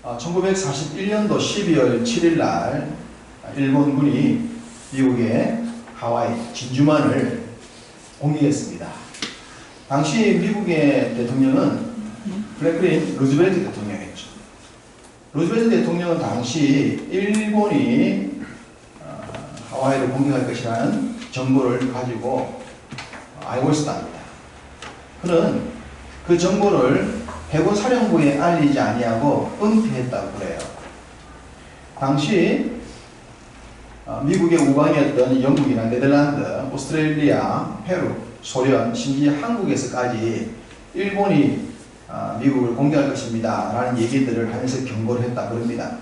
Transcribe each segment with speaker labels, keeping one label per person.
Speaker 1: 1941년도 12월 7일 날 일본군이 미국의 하와이 진주만을 공격했습니다. 당시 미국의 대통령은 프랭클린 루즈벨트 대통령이었죠. 루즈벨트 대통령은 당시 일본이 하와이를 공격할 것이라는 정보를 가지고 알고 있었답니다. 그는 그 정보를 해군 사령부에 알리지 아니하고 은폐했다고 그래요. 당시 미국의 우방이었던 영국이나 네덜란드, 오스트레일리아, 페루, 소련, 심지어 한국에서까지 일본이 미국을 공격할 것입니다 라는 얘기들을 하면서 경고를 했다 그럽니다.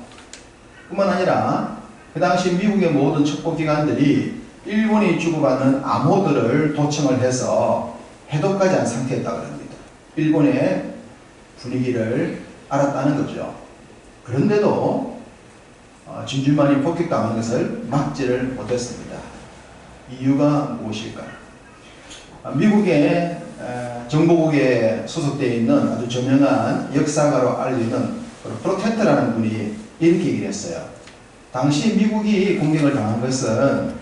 Speaker 1: 뿐만 아니라 그 당시 미국의 모든 첩보기관들이 일본이 주고받는 암호들을 도청을 해서 해독하지 않은 상태였다 그럽니다. 일본의 분위기를 알았다는 거죠. 그런데도 진주만이 폭격당한 것을 막지를 못했습니다. 이유가 무엇일까? 미국의 정보국에 소속되어 있는 아주 저명한 역사가로 알려진 프로테트라는 분이 이렇게 얘기를 했어요. 당시 미국이 공격을 당한 것은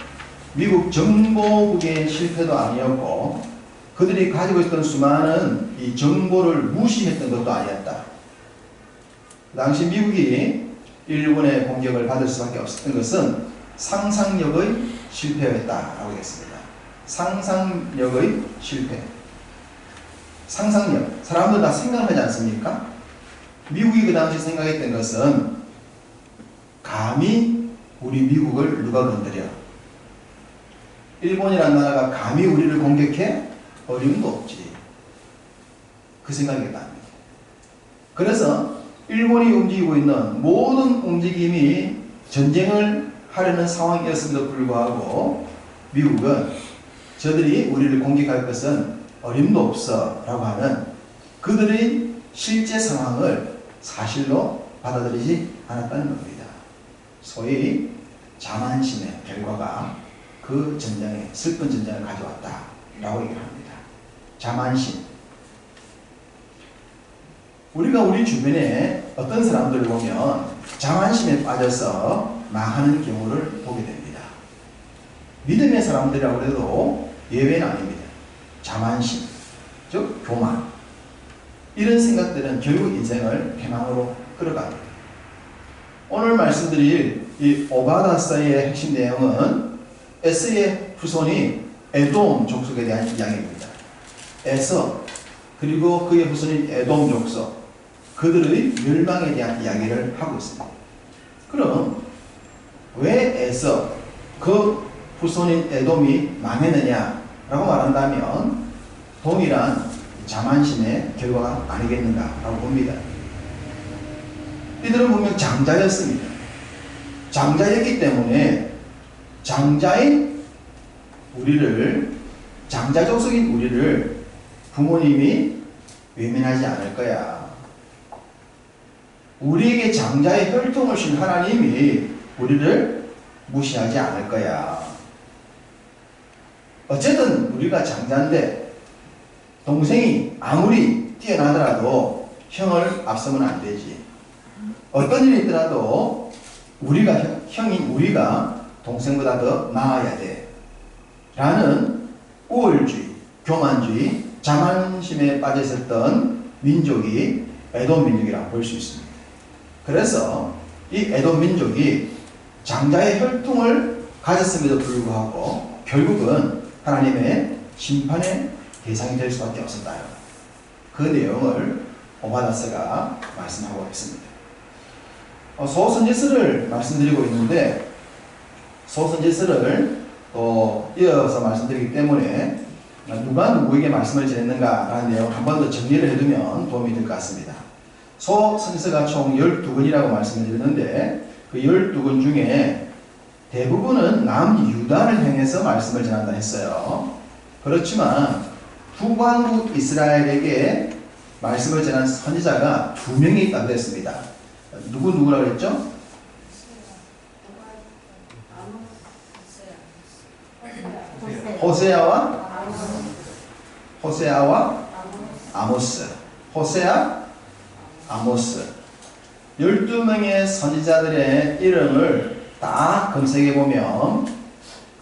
Speaker 1: 미국 정보국의 실패도 아니었고 그들이 가지고 있던 수많은 이 정보를 무시했던 것도 아니었다. 당시 미국이 일본의 공격을 받을 수밖에 없었던 것은 상상력의 실패였다라고 했습니다. 상상력의 실패. 상상력. 사람들 다 생각하지 않습니까? 미국이 그 당시 생각했던 것은 감히 우리 미국을 누가 건드려? 일본이라는 나라가 감히 우리를 공격해? 어림도 없지. 그 생각이었답니다. 그래서 일본이 움직이고 있는 모든 움직임이 전쟁을 하려는 상황이었음에도 불구하고 미국은 저들이 우리를 공격할 것은 어림도 없어 라고 하는 그들의 실제 상황을 사실로 받아들이지 않았다는 겁니다. 소위 자만심의 결과가 그 전쟁에 슬픈 전쟁을 가져왔다 라고 얘기를 합니다. 자만심. 우리가 우리 주변에 어떤 사람들을 보면 자만심에 빠져서 망하는 경우를 보게 됩니다. 믿음의 사람들이라고 해도 예외는 아닙니다. 자만심, 즉 교만. 이런 생각들은 결국 인생을 패망으로 끌어갑니다. 오늘 말씀드릴 이 오바다서의 핵심 내용은 에서의 후손이 에돔 족속에 대한 이야기입니다. 에서 그리고 그의 후손인 에돔 족속, 그들의 멸망에 대한 이야기를 하고 있습니다. 그럼 왜 에서 그 후손인 에돔이 망했느냐라고 말한다면 동일한 자만심의 결과가 아니겠는가라고 봅니다. 이들은 분명 장자였습니다. 장자였기 때문에 장자인 우리를, 장자 족속인 우리를 부모님이 외면하지 않을 거야. 우리에게 장자의 혈통을 신 하나님이 우리를 무시하지 않을 거야. 어쨌든 우리가 장자인데 동생이 아무리 뛰어나더라도 형을 앞서면 안 되지. 어떤 일이 있더라도 우리가 형인 우리가 동생보다 더 나아야 돼 라는 우월주의, 교만주의, 자만심에 빠져 있었던 민족이 에돔 민족이라고 볼 수 있습니다. 그래서 이 에돔 민족이 장자의 혈통을 가졌음에도 불구하고 결국은 하나님의 심판의 대상이 될 수밖에 없었다. 그 내용을 오바다서가 말씀하고 있습니다. 소선지서를 말씀드리고 있는데 소선지서를 또 이어서 말씀드리기 때문에 누가 누구에게 말씀을 전했는가라는 내용 한 번 더 정리를 해두면 도움이 될 것 같습니다. 소선지서가 총 12권이라고 말씀을 드렸는데 그 12권 중에 대부분은 남유다를 향해서 말씀을 전한다 했어요. 그렇지만 북왕국 이스라엘에게 말씀을 전한 선지자가 2명이 있다고 했습니다. 누구라고 했죠? 호세아와 아모스. 호세아, 아모스. 12명의 선지자들의 이름을 딱 검색해 보면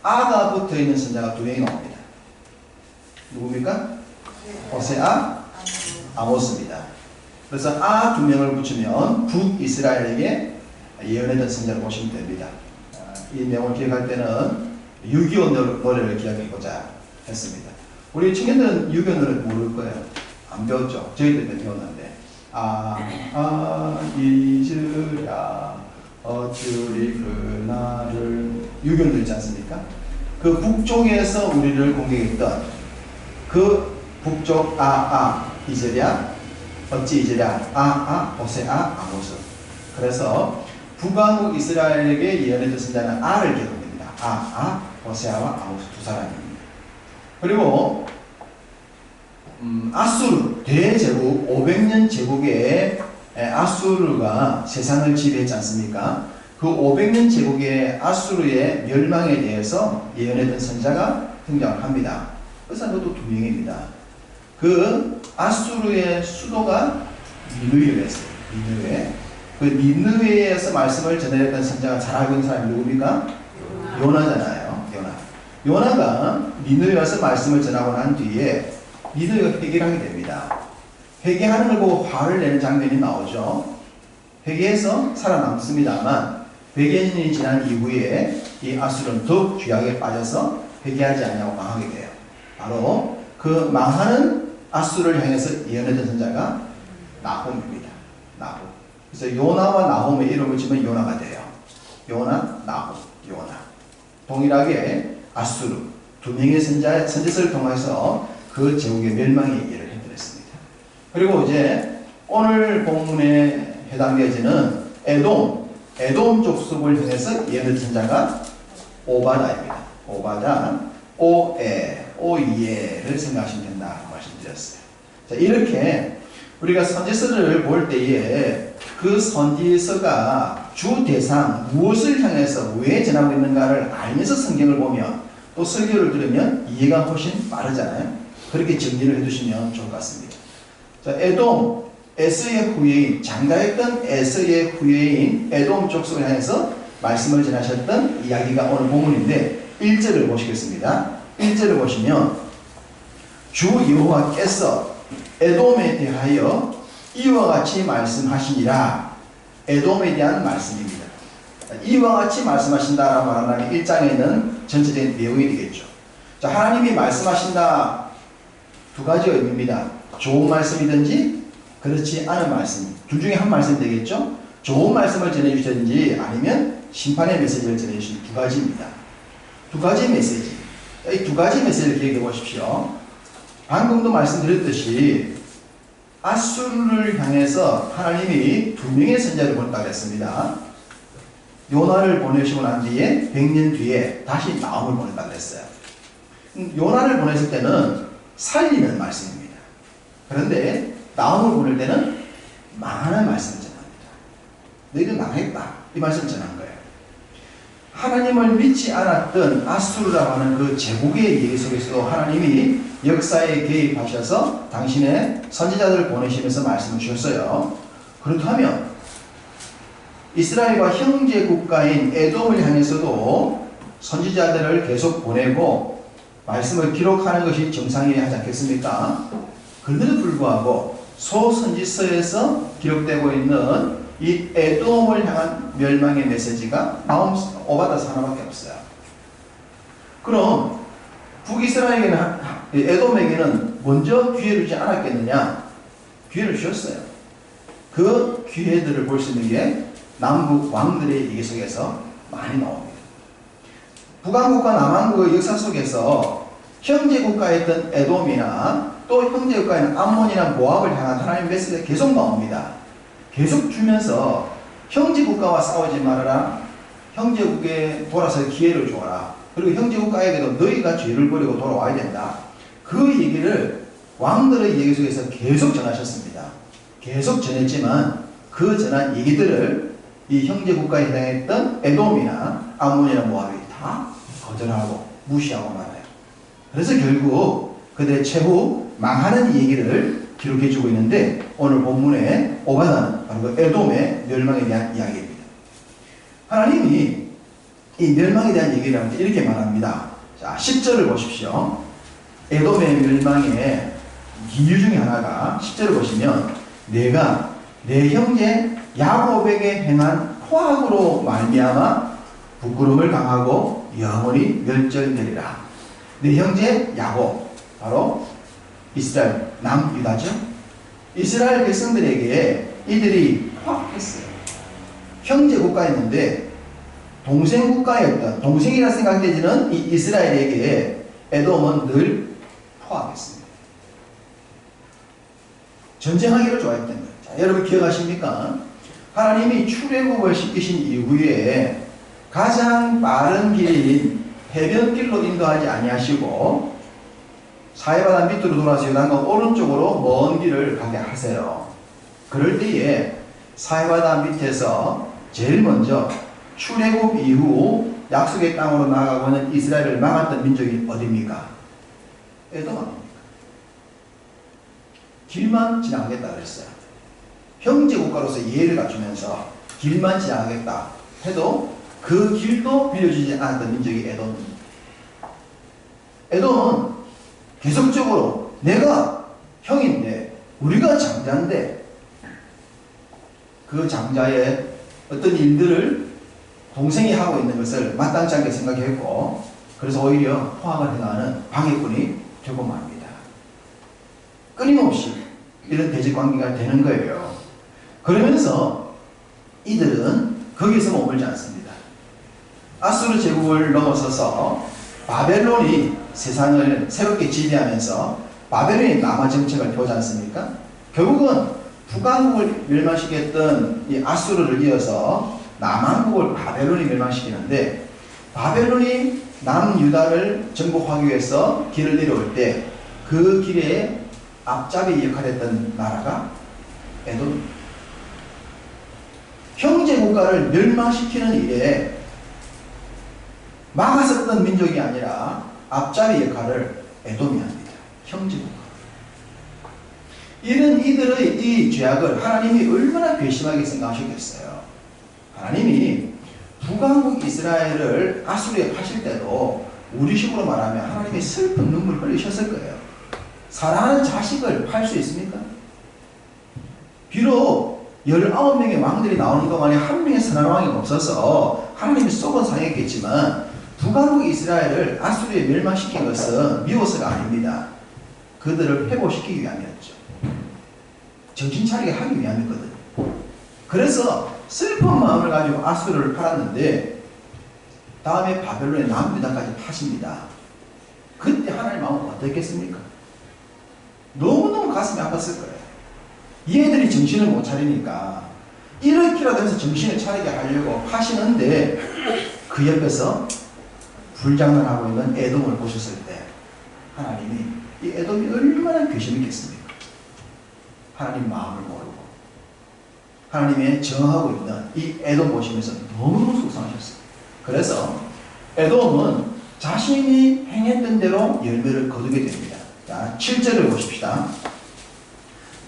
Speaker 1: 아가 붙어 있는 선지자가 2명이 나옵니다. 누굽니까? 호세아, 아모스입니다. 그래서 아 2명을 붙이면 북이스라엘에게 예언했던 선지자를 보시면 됩니다. 이 내용을 기억할 때는 6.25 노래를 기억하고자 했습니다. 우리 청년들은 6.25 노래 모를 거예요. 안 배웠죠? 저희들 때 배웠는데 잊으랴 어찌리 그날을 6.25도 있지 않습니까? 그 북쪽에서 우리를 공격했던 그 북쪽 잊으랴 어찌 잊으랴 호세아 아모스. 그래서 북왕국 이스라엘에게 예언했던 선자는 아를 기록합니다. 호세아와 아모스 2사람입니다. 그리고 아수르 대제국 500년 제국의 아수르가 세상을 지배했지 않습니까? 그 500년 제국의 아수르의 멸망에 대해서 예언했던 선자가 등장을 합니다. 그 사람도 2명입니다. 그 아수르의 수도가 니느웨였어요. 니느웨. 그 니느웨에서 말씀을 전해냈던 선자가 잘 알고 있는 사람이 누굽니까? 요나잖아요. 요나가 니느웨에서 말씀을 전하고 난 뒤에 니느웨가 회개를 하게 됩니다. 회개하는 걸 보고 화를 내는 장면이 나오죠. 회개해서 살아남습니다만 100년이 지난 이후에 이 아수르는 더욱 죄악에 빠져서 회개하지 않냐고 망하게 돼요. 바로 그 망하는 아수르를 향해서 예언했던 선자가 나홈입니다. 나홈. 그래서 요나와 나홈의 이름을 지면 요나가 돼요. 요나, 나홈, 요나. 동일하게 아수르 2명의 선지서를 통해서 그 제국의 멸망의 얘기를 해드렸습니다. 그리고 이제 오늘 본문에 해당되어지는 에돔 족속을 향해서 예언했던 선자가 오바다입니다. 오바다, 오이에를 생각하시면 된다고 말씀드렸어요. 자, 이렇게 우리가 선지서를 볼 때에 그 선지서가 주 대상 무엇을 향해서 왜 전하고 있는가를 알면서 성경을 보면 또 설교를 들으면 이해가 훨씬 빠르잖아요. 그렇게 정리를 해두시면 좋을 것 같습니다. 자, 에돔, 에서의 후예인, 장가했던 에서의 후예인 에돔 족속을 향해서 말씀을 전하셨던 이야기가 오늘 본문인데 1절을 보시겠습니다. 1절을 보시면 주 여호와께서 에돔에 대하여 이와 같이 말씀하시니라. 에돔에 대한 말씀입니다. 이와 같이 말씀하신다라고 말한다면 1장에는 전체적인 내용이 되겠죠. 자, 하나님이 말씀하신다 2가지 의미입니다. 좋은 말씀이든지 그렇지 않은 말씀, 둘 중에 한 말씀이 되겠죠. 좋은 말씀을 전해주시든지 아니면 심판의 메시지를 전해주신 2가지입니다. 2가지 메시지. 이 2가지 메시지를 기억해 보십시오. 방금도 말씀드렸듯이 아수르를 향해서 하나님이 2명의 선자를 보냈다고 했습니다. 요나를 보내시고 난 뒤에 100년 뒤에 다시 나홈을 보냈다고 했어요. 요나를 보냈을 때는 살리는 말씀입니다. 그런데 나홈을 보낼 때는 망하는 말씀을 전합니다. 너희들 망했다. 이 말씀을 전한 거예요. 하나님을 믿지 않았던 아수르라고 하는 그 제국의 얘기 속에서도 하나님이 역사에 개입하셔서 당신의 선지자들을 보내시면서 말씀을 주셨어요. 그렇다면 이스라엘과 형제 국가인 에돔을 향해서도 선지자들을 계속 보내고 말씀을 기록하는 것이 정상이어야 하지 않겠습니까? 그런데도 불구하고 소선지서에서 기록되고 있는 이 에돔을 향한 멸망의 메시지가 나홈 오바다서 하나밖에 없어요. 그럼 북이스라엘에게는 에돔에게는 먼저 기회를 주지 않았겠느냐? 기회를 주셨어요. 그 기회들을 볼 수 있는 게 남북 왕들의 얘기 속에서 많이 나옵니다. 북왕국과 남왕국의 역사 속에서 형제국가였던 에돔이나 또 형제국가인 암몬이나 모압을 향한 하나님의 메시지가 계속 나옵니다. 계속 주면서 형제국가와 싸우지 말아라. 형제국에 돌아서 기회를 주어라. 그리고 형제국가에게도 너희가 죄를 버리고 돌아와야 된다. 그 얘기를 왕들의 얘기 속에서 계속 전하셨습니다. 계속 전했지만 그 전한 얘기들을 이 형제국가에 해당했던 에돔이나 암몬이나 모압이 다 거절하고 무시하고 말아요. 그래서 결국 그들의 최후 망하는 얘기를 기록해주고 있는데 오늘 본문에 오가다는 바로 그 에돔의 멸망에 대한 이야기입니다. 하나님이 이 멸망에 대한 얘기를 할 때 이렇게 말합니다. 자, 10절을 보십시오. 에돔의 멸망의 이유 중에 하나가 10절을 보시면 내가 내 형제 야곱에게 행한 포악으로 말미암아 부끄러움을 당하고 영원히 멸절되리라. 내 형제 야곱, 바로 이스라엘 남유다죠. 이스라엘 백성들에게 이들이 포악했어요. 형제 국가였는데 동생 국가였던, 동생이라 생각되지는 이 이스라엘에게 에돔은 늘 포악했습니다. 전쟁하기를 좋아했던 거예요. 자, 여러분 기억하십니까? 하나님이 출애굽을 시키신 이후에 가장 빠른 길인 해변길로 인도하지 아니하시고 사해바다 밑으로 돌아서 요단강 오른쪽으로 먼 길을 가게 하세요. 그럴 때에 사해바다 밑에서 제일 먼저 출애굽 이후 약속의 땅으로 나아가고 있는 이스라엘을 막았던 민족이 어디입니까? 에돔 아닙니까? 길만 지나가겠다 그랬어요. 형제 국가로서 예를 갖추면서 길만 지나가겠다 해도 그 길도 빌려주지 않았던 민족이 에돔입니다. 에돔은 계속적으로 내가 형인데 우리가 장자인데 그 장자의 어떤 일들을 동생이 하고 있는 것을 마땅치 않게 생각했고 그래서 오히려 포악을 행하는 방해꾼이 되고 맙니다. 끊임없이 이런 대적관계가 되는 거예요. 그러면서 이들은 거기서 머물지 않습니다. 아수르 제국을 넘어서서 바벨론이 세상을 새롭게 지배하면서 바벨론이 남아 정책을 펴지 않습니까? 결국은 북왕국을 멸망시켰던 이 아수르를 이어서 남왕국을 바벨론이 멸망시키는데 바벨론이 남유다를 정복하기 위해서 길을 내려올 때 그 길에 앞잡이 역할을 했던 나라가 에돔. 형제 국가를 멸망시키는 일에 막았었던 민족이 아니라 앞잡이 역할을 에돔이 합니다. 형제 국가. 이런 이들의 이 죄악을 하나님이 얼마나 괘씸하게 생각하셨겠어요. 하나님이 북왕국 이스라엘을 아수르에 파실 때도 우리식으로 말하면 하나님이 슬픈 눈물 흘리셨을 거예요. 사랑하는 자식을 팔 수 있습니까? 비록 19명의 왕들이 나오는 동안에 한 명의 선한 왕이 없어서 하나님이 속은 상했겠지만 북왕국 이스라엘을 아수르에 멸망시킨 것은 미워서가 아닙니다. 그들을 회복시키기 위함이었죠. 정신 차리게 하기 위함이거든요. 그래서 슬픈 마음을 가지고 아수르를 팔았는데 다음에 바벨론의 남유다까지 파십니다. 그때 하나님의 마음은 어떻겠습니까? 너무너무 가슴이 아팠을 거예요. 얘들이 정신을 못 차리니까 이렇게라도 해서 정신을 차리게 하려고 파시는데 그 옆에서 불장난하고 있는 에돔을 보셨을 때 하나님이 이 에돔이 얼마나 괘씸했겠습니까? 하나님 마음을 모르고 하나님의 정하고 있는 이 에돔 보시면서 너무너무 속상하셨어요. 그래서 에돔은 자신이 행했던 대로 열매를 거두게 됩니다. 자, 7절을 보십시다.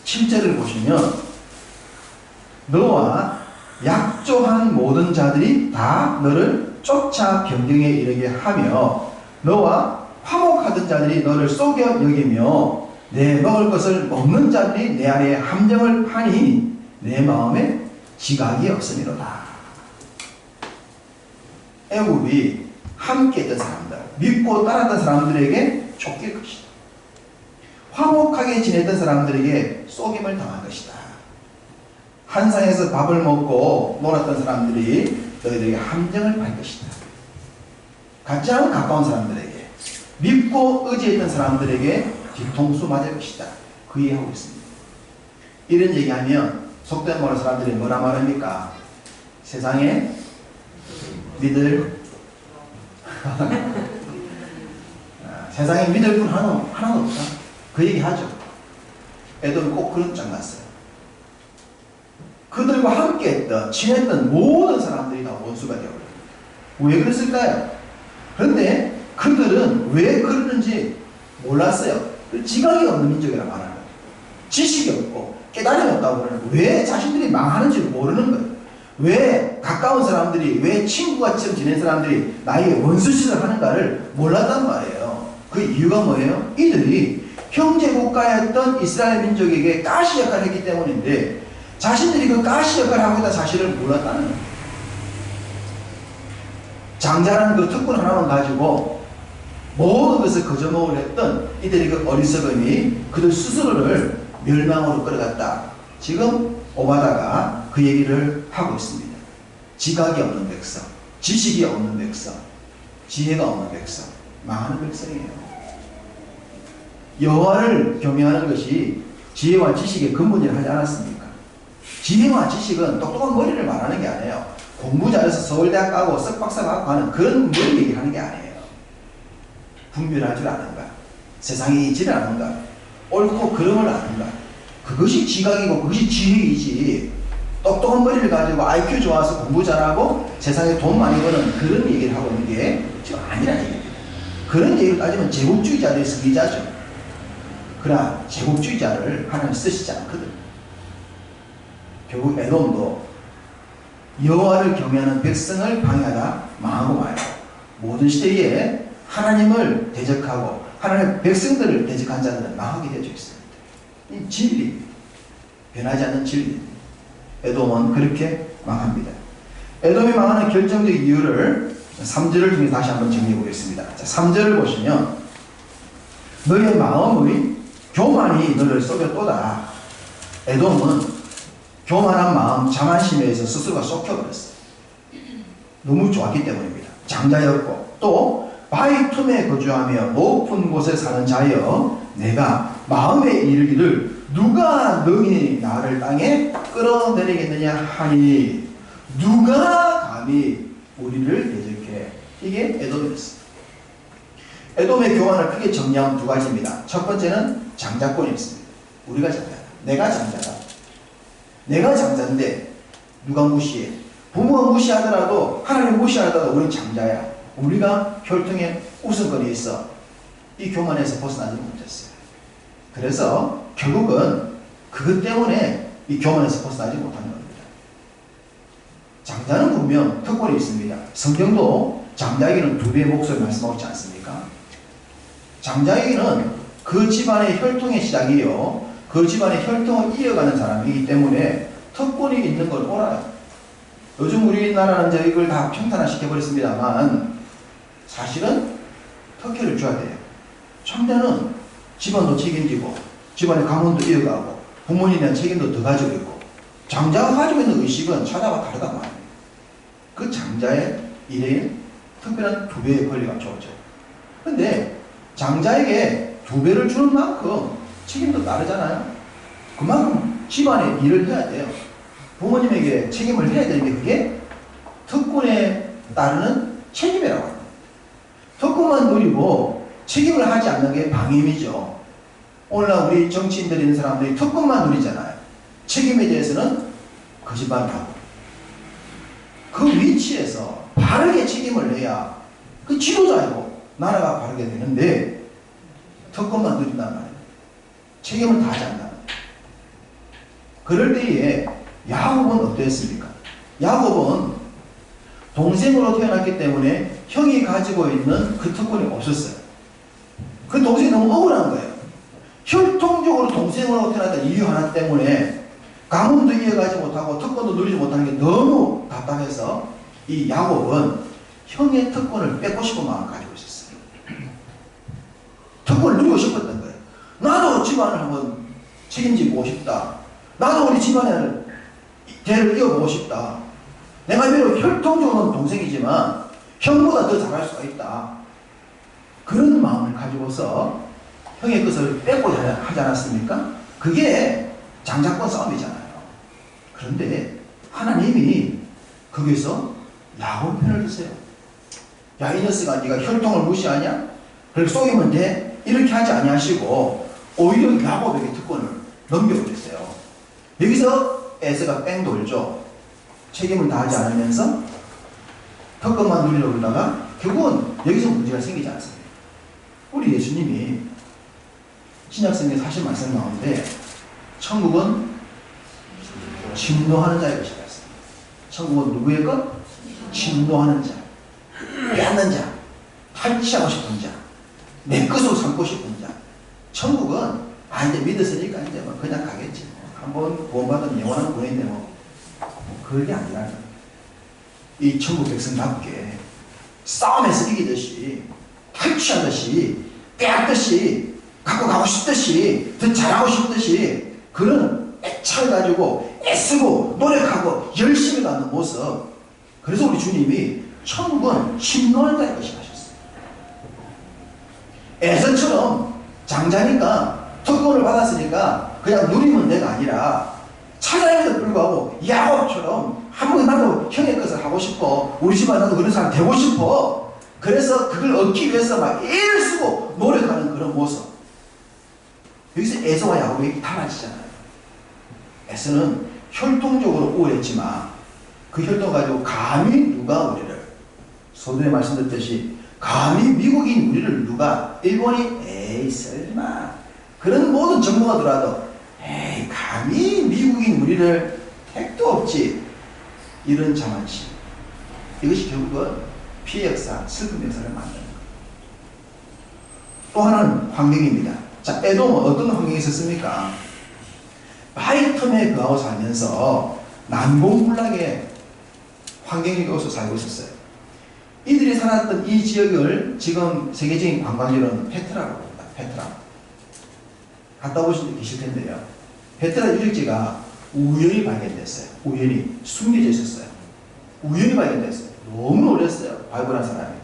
Speaker 1: 7절을 보시면 너와 약조한 모든 자들이 다 너를 쫓아 변경에 이르게 하며 너와 화목하던 자들이 너를 속여 여기며 내 먹을 것을 먹는 자들이 내 아래에 함정을 파니 내 마음에 지각이 없음이로다. 애굽이 함께 했던 사람들, 믿고 따랐던 사람들에게 쫓길 것이다. 화목하게 지냈던 사람들에게 속임을 당할 것이다. 한상에서 밥을 먹고 놀았던 사람들이 너희들에게 함정을 팔 것이다. 가장 가까운 사람들에게, 믿고 의지했던 사람들에게 뒤통수 맞을 것이다. 그 얘기하고 있습니다. 이런 얘기하면 속된 말로 사람들이 뭐라 말합니까? 세상에 믿을 세상에 믿을 분 하나도 없다. 그 얘기 하죠. 애들은 꼭 그런 장 났어요. 그들과 함께 했던, 친했던 모든 사람들이 다 원수가 되어버려요. 왜 그랬을까요? 그런데 그들은 왜 그러는지 몰랐어요. 지각이 없는 민족이라 말하는 거예요. 지식이 없고 깨달음이 없다고 그러는 거예요. 왜 자신들이 망하는지 모르는 거예요. 왜 가까운 사람들이, 왜 친구같이 지낸 사람들이 나에게 원수짓을 하는가를 몰랐단 말이에요. 그 이유가 뭐예요? 이들이 형제 국가였던 이스라엘 민족에게 가시 역할을 했기 때문인데 자신들이 그 가시 역할을 하고 있다는 사실을 몰랐다는 거예요. 장자라는 그 특권 하나만 가지고 모든 것을 거저먹으려 했던 이들의 그 어리석음이 그들 스스로를 멸망으로 끌어갔다. 지금 오바다가 그 얘기를 하고 있습니다. 지각이 없는 백성, 지식이 없는 백성, 지혜가 없는 백성, 망하는 백성이에요. 여호와를 경외하는 것이 지혜와 지식의 근본이라 하지 않았습니까? 지혜와 지식은 똑똑한 머리를 말하는 게 아니에요. 공부 잘해서 서울대학 가고 석박사 가고 하는 그런 머리 얘기하는 게 아니에요. 분별할 줄 아는가, 세상의 이치를 아는가, 옳고 그름을 아는가, 그것이 지각이고 그것이 지혜이지. 똑똑한 머리를 가지고 IQ 좋아서 공부 잘하고 세상에 돈 많이 버는 그런 얘기를 하고 있는 게 지금 아니라는 얘기입니다. 그런 얘기를 따지면 제국주의자들의 승리자죠. 그러나 제국주의자를 하나님 쓰시지 않거든. 결국 에돔도 여호와를 경외하는 백성을 방해하다 망하고 마요. 모든 시대에 하나님을 대적하고 하나님의 백성들을 대적한 자들은 망하게 되어 있습니다. 이 진리, 변하지 않는 진리. 에돔은 그렇게 망합니다. 에돔이 망하는 결정적 이유를 3절을 통해 다시 한번 정리해 보겠습니다. 자, 3절을 보시면 너의 마음의 교만이 너를 속였도다. 에돔은 교만한 마음, 자만심에 의해서 스스로가 속여버렸어요. 너무 좋았기 때문입니다. 장자였고 또 바위 틈에 거주하며 높은 곳에 사는 자여 내가 마음에 이르기를 누가 능히 나를 땅에 끌어내리겠느냐 하니 누가 감히 우리를 대적해. 이게 에돔이었습니다. 에돔의 교만을 크게 정리하면 두 가지입니다. 첫 번째는 장자권이었습니다. 우리가 장자다. 내가 장자다. 내가 장자인데 누가 무시해. 부모가 무시하더라도 하나님 무시하더라도 우리는 장자야. 우리가 혈통에 우선권이 있어. 이 교만에서 벗어나지 못했어요. 그래서 결국은 그것 때문에 이 교만에서 벗어나지 못한 겁니다. 장자는 분명 특권이 있습니다. 성경도 장자에게는 2배의 몫을 말씀하고 있지 않습니까? 장자에게는 그 집안의 혈통의 시작이요. 그 집안의 혈통을 이어가는 사람이기 때문에 특권이 있는 걸 알아요. 요즘 우리나라는 이걸 다 평탄화시켜버렸습니다만 사실은 특혜를 줘야 돼요. 장자는 집안도 책임지고 집안의 가문도 이어가고 부모님에 대한 책임도 더 가지고 있고 장자가 가지고 있는 의식은 차자와 다르단 말이에요. 그 장자의 일에 특별한 2배의 권리가 주어져요. 그런데 장자에게 2배를 주는 만큼 책임도 다르잖아요. 그만큼 집안의 일을 해야 돼요. 부모님에게 책임을 해야 되는 게 그게 특권에 따르는 책임이라고 합니다. 특권만 누리고 책임을 하지 않는 게 방임이죠. 오늘날 우리 정치인들 있는 사람들이 특권만 누리잖아요. 책임에 대해서는 거짓말을 하고 그 위치에서 바르게 책임을 내야 그 지도자이고 나라가 바르게 되는데 특권만 누린단 말이에요. 책임을 다하지 않는다. 그럴 때에 야곱은 어땠습니까? 야곱은 동생으로 태어났기 때문에 형이 가지고 있는 그 특권이 없었어요. 그 동생이 너무 억울한 거예요. 혈통적으로 동생으로 태어났던 이유 하나 때문에 가문도 이어가지 못하고 특권도 누리지 못하는 게 너무 답답해서 이 야곱은 형의 특권을 뺏고 싶은 마음을 가지고 있었어요. 특권을 누리고 싶었던 거예요. 나도 집안을 한번 책임지고 싶다. 나도 우리 집안을 대를 이어보고 싶다. 내가 비록 혈통적으로는 동생이지만 형보다 더 잘할 수가 있다. 그런 마음을 가지고서 형의 것을 뺏고자 하지 않았습니까? 그게 장자권 싸움이잖아요. 그런데 하나님이 거기서 야곱 편을 드세요. 야, 이 녀석아, 네가 혈통을 무시하냐? 그렇게 속이면 돼? 이렇게 하지 아니하시고 오히려 야곱에게 특권을 넘겨버렸어요. 여기서 에서가 뺑 돌죠. 책임을 다하지 않으면서 특권만 누리려고 그러다가 결국은 여기서 문제가 생기지 않습니다. 우리 예수님이 신약성경에 사실 말씀 나오는데 천국은 침노하는 자의 것이다. 천국은 누구의 것? 침노하는 자, 빼앗는 자, 탈취하고 싶은 자, 내 것으로 삼고 싶은 자. 천국은 이제 믿었으니까 이제 뭐 그냥 가겠지. 한번 구원받은 영원한 구원인데 뭐 그게 아니라 이 천국 백성답게 싸움에서 이기듯이, 탈취하듯이, 빼앗듯이, 갖고 가고 싶듯이, 더 잘하고 싶듯이 그런 애착을 가지고 애쓰고 노력하고 열심히 갖는 모습. 그래서 우리 주님이 천국은 침노할 자의 것이라 하셨어요. 에서처럼 장자니까 특권을 받았으니까 그냥 누리면 내가 아니라 찾아야에도 불구하고 야곱처럼 한 번 나도 형의 것을 하고 싶어. 우리 집안 나도 그런 사람 되고 싶어. 그래서 그걸 얻기 위해서 막 애를 쓰고 노력하는 그런 모습. 여기서 에서와 야곱이 달라지잖아요. 에서는 혈통적으로 우월했지만 그 혈통 가지고 감히 누가 우리를, 소두에 말씀드렸듯이 감히 미국인 우리를 누가, 일본이 에이 설마 그런 모든 정보가 들어와도 에이 감히 미국인 우리를 택도 없지, 이런 자만심. 이것이 결국은 피해 역사, 슬픈 역사를 만드는 거예요. 또 하나는 환경입니다. 자, 에돔은 어떤 환경이 있었습니까? 바위 틈에 거하고 살면서 난공불락의 환경 속에서 살고 있었어요. 이들이 살았던 이 지역을 지금 세계적인 관광지로는 페트라고 합니다. 페트라. 갔다 오신 분 계실 텐데요. 페트라 유적지가 우연히 발견됐어요. 우연히 숨겨져 있었어요. 우연히 발견됐어요. 너무 놀랐어요. 발굴한 사람이.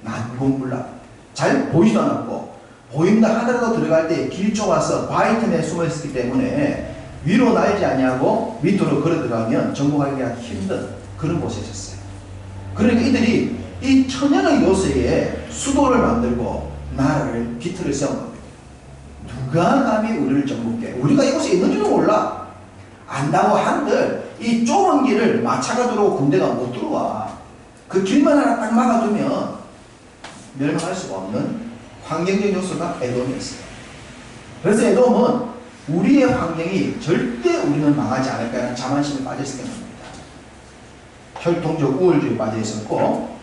Speaker 1: 난공불락. 잘 보이지도 않았고, 보인다 하더라도 들어갈 때 길 좁아서 바위 틈에 숨어 있었기 때문에 위로 날지 아니하고 밑으로 걸어 들어가면 정복하기가 힘든 그런 곳에 있었어요. 그러니까 이들이 이 천연의 요새에 수도를 만들고 나라를 기틀을 세운 겁니다. 누가 감히 우리를 정복해? 우리가 이곳에 있는지도 몰라. 안다고 한들 이 좁은 길을 마차가 들어오고 군대가 못 들어와. 그 길만 하나 딱 막아두면 멸망할 수가 없는 환경적 요소가 에돔이었어요. 그래서 에돔은 우리의 환경이 절대 우리는 망하지 않을까 하는 자만심에 빠져있었던 겁니다. 혈통적 우월주의에 빠져 있었고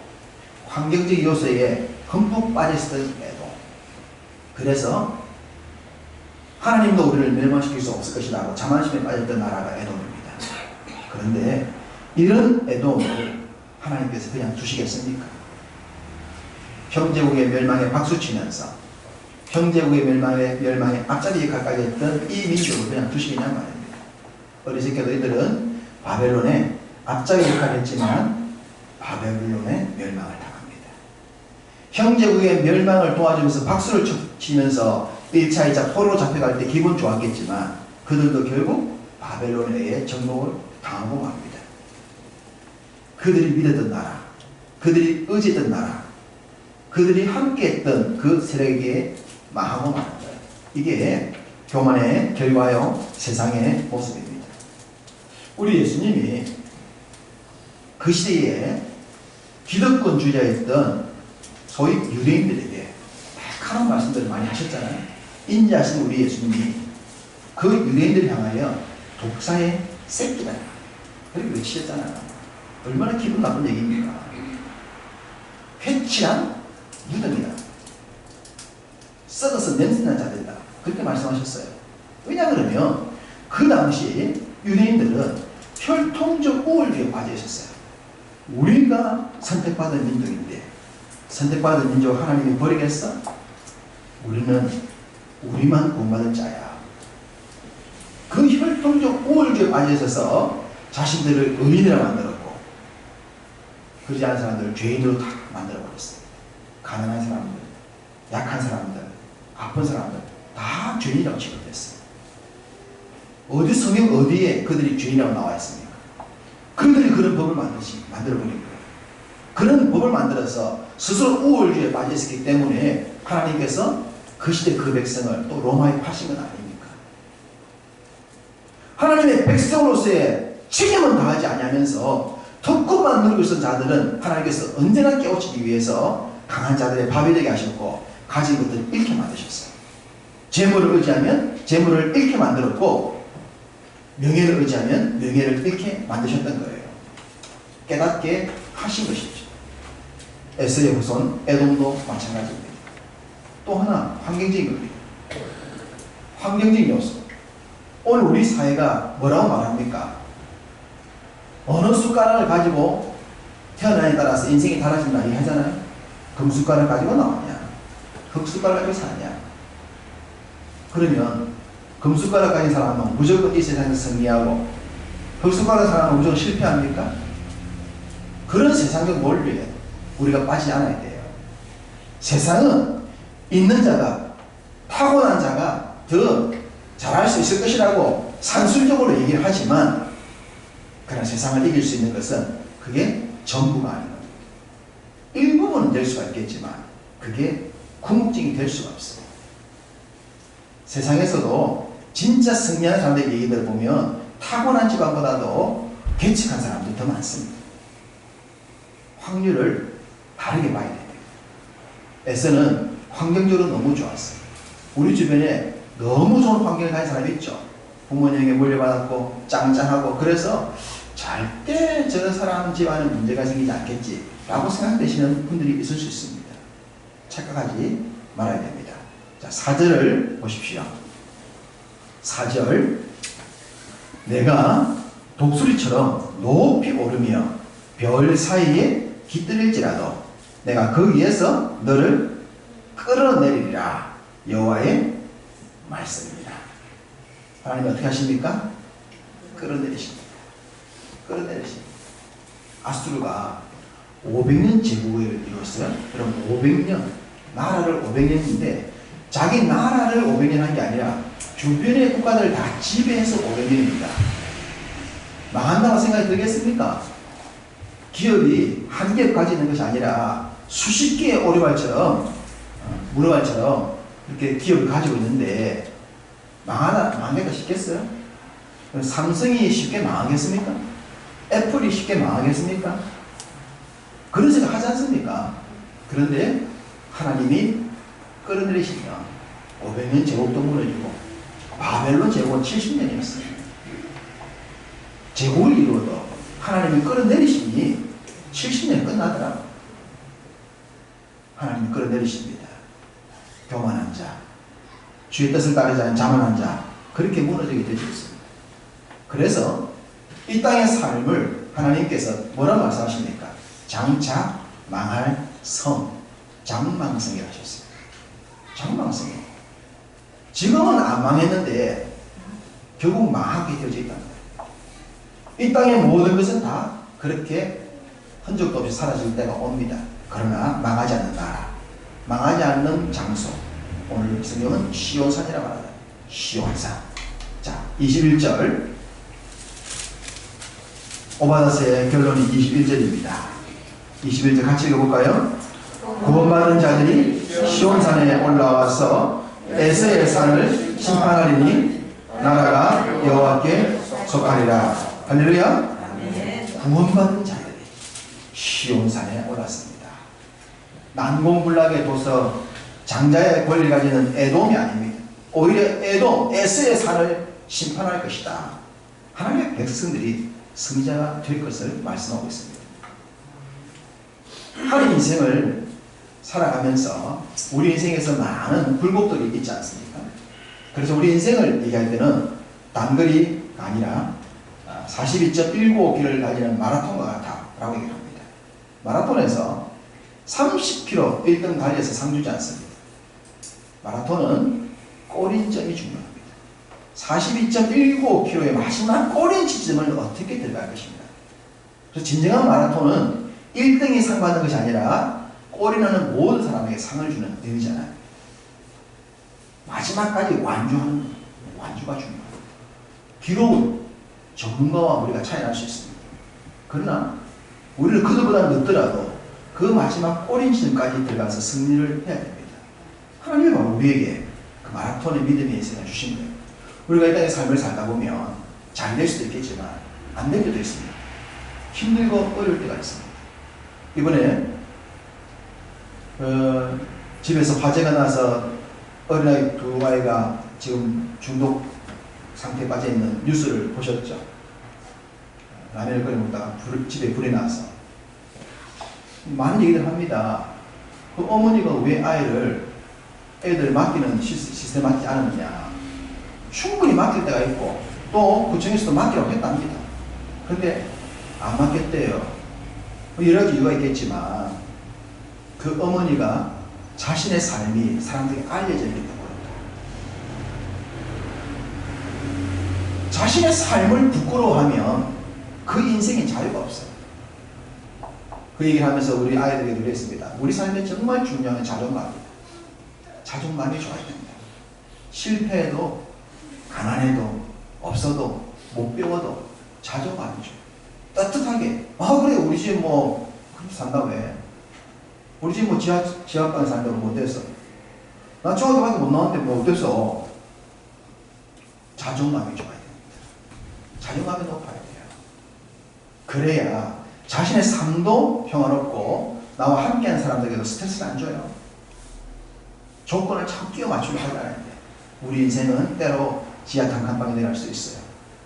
Speaker 1: 환경적 요소에 흠뻑 빠져있었던 에돔. 그래서 하나님도 우리를 멸망시킬 수 없을 것이라고 자만심에 빠졌던 나라가 에돔입니다. 그런데 이런 에돔을 하나님께서 그냥 두시겠습니까? 형제국의 멸망에 박수치면서 형제국의 멸망에 앞자리 역할까지 했던 이 민족을 그냥 두시겠냐 말입니다. 어리석게도 이들은 바벨론의 앞자리 역할을 했지만 바벨론의 멸망을 당합니다. 형제국의 멸망을 도와주면서 박수를 치면서 1차, 2차 포로로 잡혀갈 때 기분 좋았겠지만 그들도 결국 바벨론에 의해 정복을 당하고 맙니다. 그들이 믿었던 나라, 그들이 의지했던 나라, 그들이 함께했던 그 세력에게 망하고 마는 거예요. 이게 교만의 결과요, 세상의 모습입니다. 우리 예수님이 그 시대에 기득권주의자였던 소위 유대인들에게 딱한 말씀들을 많이 하셨잖아요. 인자하신 우리 예수님이 그 유대인들을 향하여 독사의 새끼다 그렇게 외치셨잖아요. 얼마나 기분 나쁜 얘기입니까? 회칠한 무덤이다. 썩어서 냄새난 자들이다. 그렇게 말씀하셨어요. 왜냐 그러면 그 당시 유대인들은 혈통적 우월주의에 빠져 있었어요. 우리가 선택받은 민족인데 선택받은 민족 하나님이 버리겠어? 우리는 우리만 구원받을 자야. 그 혈통적 우월주의에 빠져 있어서 자신들을 의인이라 만들었고 그러지 않은 사람들을 죄인으로 다 만들어버렸어요. 가난한 사람들, 약한 사람들, 아픈 사람들 다 죄인이라고 취급했어요. 어디 성경 어디에 그들이 죄인이라고 나와 있습니까? 그들이 그런 법을 만들어버린 거예요. 그런 법을 만들어서 스스로 우월주의에 빠져 있었기 때문에 하나님께서 그 시대 그 백성을 또 로마에 파신 건 아닙니까? 하나님의 백성으로서의 책임은 다하지 아니하면서 특권만 누리고 있던 자들은 하나님께서 언제나 깨우치기 위해서 강한 자들의 밥이 되게 하셨고 가진 것들을 잃게 만드셨어요. 재물을 의지하면 재물을 잃게 만들었고 명예를 의지하면 명예를 잃게 만드셨던 거예요. 깨닫게 하신 것이죠. 에서의 후손 에돔도 마찬가지입니다. 또 하나 환경적인 겁니다. 환경적인 요소. 오늘 우리 사회가 뭐라고 말합니까? 어느 숟가락을 가지고 태어나에 따라서 인생이 달라진다 얘기하잖아요. 금숟가락 가지고 나왔냐? 흙숟가락 가지고 사냐? 그러면 금숟가락 가진 사람은 무조건 이 세상에서 승리하고 흙숟가락 사람은 무조건 실패합니까? 그런 세상적 논리에 우리가 빠지지 않아야 돼요. 세상은 있는 자가, 타고난 자가 더 잘할 수 있을 것이라고 산술적으로 얘기를 하지만, 그러나 세상을 이길 수 있는 것은 그게 전부가 아닌 겁니다. 일부분은 될 수가 있겠지만 그게 궁극적이 될 수가 없어요. 세상에서도 진짜 승리하는 사람들의 얘기들을 보면 타고난 집안보다도 개척한 사람들이 더 많습니다. 확률을 다르게 봐야 돼요. 에서는 환경적으로 너무 좋았어요. 우리 주변에 너무 좋은 환경을 가진 사람이 있죠. 부모님에게 물려받았고 짱짱하고, 그래서 절대 저 사람 집안에 문제가 생기지 않겠지 라고 생각되시는 분들이 있을 수 있습니다. 착각하지 말아야 됩니다. 자, 4절을 보십시오. 4절, 내가 독수리처럼 높이 오르며 별 사이에 깃들일지라도 내가 그 위에서 너를 끌어내리리라. 여호와의 말씀입니다. 하나님 어떻게 하십니까? 끌어내리십니다. 끌어내리십니다. 아수르가 500년 제국을 이뤘어요. 그럼 500년, 나라를 500년인데 자기 나라를 500년 한 게 아니라 주변의 국가들을 다 지배해서 500년입니다. 망한다고 생각이 들겠습니까? 기업이 한 기업 가지는 것이 아니라 수십 개의 오리발처럼, 문어발처럼 이렇게 기업을 가지고 있는데 망하겠다 싶겠어요? 삼성이 쉽게 망하겠습니까? 애플이 쉽게 망하겠습니까? 그런 생각 하지 않습니까? 그런데 하나님이 끌어내리시면 500년 제국도 무너지고 바벨론 제국은 70년이었어요. 제국을 이루어도 하나님이 끌어내리시니 70년이 끝나더라고요. 하나님이 끌어내리십니다. 교만한 자, 주의 뜻을 따르지 않은 자만한 자, 그렇게 무너지게 되어 있습니다. 그래서 이 땅의 삶을 하나님께서 뭐라고 말씀하십니까? 장차 망할 성, 장망성이라고 하셨어요. 장망성이. 지금은 안 망했는데 결국 망하게 되어져 있다는 거예요. 이 땅의 모든 것은 다 그렇게 흔적도 없이 사라질 때가 옵니다. 그러나 망하지 않는 나라, 망하지 않는 장소, 오늘 성경은 시온산이라고 말합니다. 시온산. 자, 21절. 오바닷의 결론이 21절입니다. 21절 같이 읽어볼까요? 구원받은 자들이 시온산에 올라와서 에서의 산을 심판하리니 나라가 여호와께 속하리라. 할렐루야. 구원받은 자들이 시온산에 올랐습니다. 난공불락의 도서 장자의 권리를 가지는 에돔이 아닙니다. 오히려 에돔, 에서의 산을 심판할 것이다. 하나님의 백성들이 승리자가 될 것을 말씀하고 있습니다. 한 인생을 살아가면서 우리 인생에서 많은 굴곡들이 있지 않습니까? 그래서 우리 인생을 얘기할 때는 단거리가 아니라 42.195km를 달리는 마라톤과 같다라고 얘기합니다. 마라톤에서 30km 1등 달려서 상 주지 않습니다. 마라톤은 꼬린점이 중요합니다. 42.195km의 마지막 꼬린 지점을 어떻게 들어갈 것입니다. 그래서 진정한 마라톤은 1등이 상 받는 것이 아니라 꼬리나는 모든 사람에게 상을 주는 의미잖아요. 마지막까지 완주하는 완주가 중요합니다. 기록은 전문가와 우리가 차이 날 수 있습니다. 그러나 우리는 그들보다 늦더라도 그 마지막 꼬린 지점까지 들어가서 승리를 해야 됩니다. 하나님이 우리에게 그 마라톤의 믿음의 인생을 주신 거예요. 우리가 이 땅의 삶을 살다 보면 잘 될 수도 있겠지만 안 될 때도 있습니다. 힘들고 어려울 때가 있습니다. 이번에 집에서 화재가 나서 어린아이 두 아이가 지금 중독 상태에 빠져있는 뉴스를 보셨죠? 라면을 끓여 먹다가 집에 불이 나서 많은 얘기를 합니다. 그 어머니가 왜 애들 맡기는 시스템에 맞지 않느냐. 충분히 맡길 때가 있고 또 구청에서도 맡기라고 했답니다. 근데 안 맡겼대요. 여러 가지 이유가 있겠지만 그 어머니가 자신의 삶이 사람들에게 알려져 있기 때문에 자신의 삶을 부끄러워하면 그 인생에 자유가 없어요. 그 얘기를 하면서 우리 아이들에게 그랬습니다. 우리 삶에 정말 중요한 건 자존감입니다. 자존감이 좋아야 됩니다. 실패해도 가난해도 없어도 못 배워도 자존감이죠. 따뜻하게 그래 우리 집 뭐 그렇게 산다 왜? 우리 집 뭐 지하방에 산다고 뭐 어땠어? 나 중학교밖에 못 나왔는데 뭐 어땠어? 자존감이 좋아야 됩니다. 자존감이 높아야 돼요. 그래야 자신의 삶도 평화롭고 나와 함께하는 사람들에게도 스트레스를 안 줘요. 조건을 참 끼워 맞추려 하려는데 우리 인생은 때로 지하 단칸방에 내려갈 수 있어요.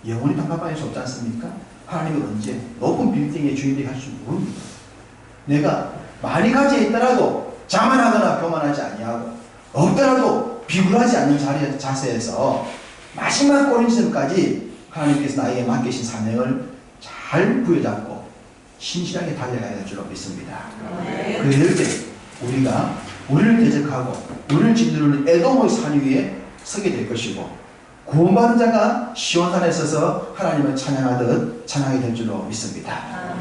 Speaker 1: 영원히 단칸방일 수 없지 않습니까? 하나님은 언제 높은 빌딩의 주인이 갈 줄 모릅니다. 내가 많이 가지에 있더라도 자만하거나 교만하지 아니하고 없더라도 비굴하지 않는 자세에서 마지막 꼬리지점까지 하나님께서 나에게 맡기신 사명을 잘 부여잡고 신실하게 달려가야 될 줄로 믿습니다. 그럴 때 우리가 우리를 대적하고 우리를 짓누르는 에돔의 산 위에 서게 될 것이고 구원받은 자가 시온산에 서서 하나님을 찬양하듯 찬양하게 될 줄로 믿습니다.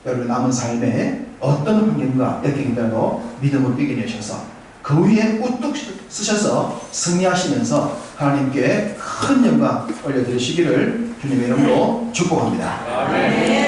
Speaker 1: 여러분 남은 삶에 어떤 환경과 역경이라도 믿음을 이겨내셔서 그 위에 우뚝 쓰셔서 승리하시면서 하나님께 큰 영광 올려드리시기를 주님의 이름으로 축복합니다.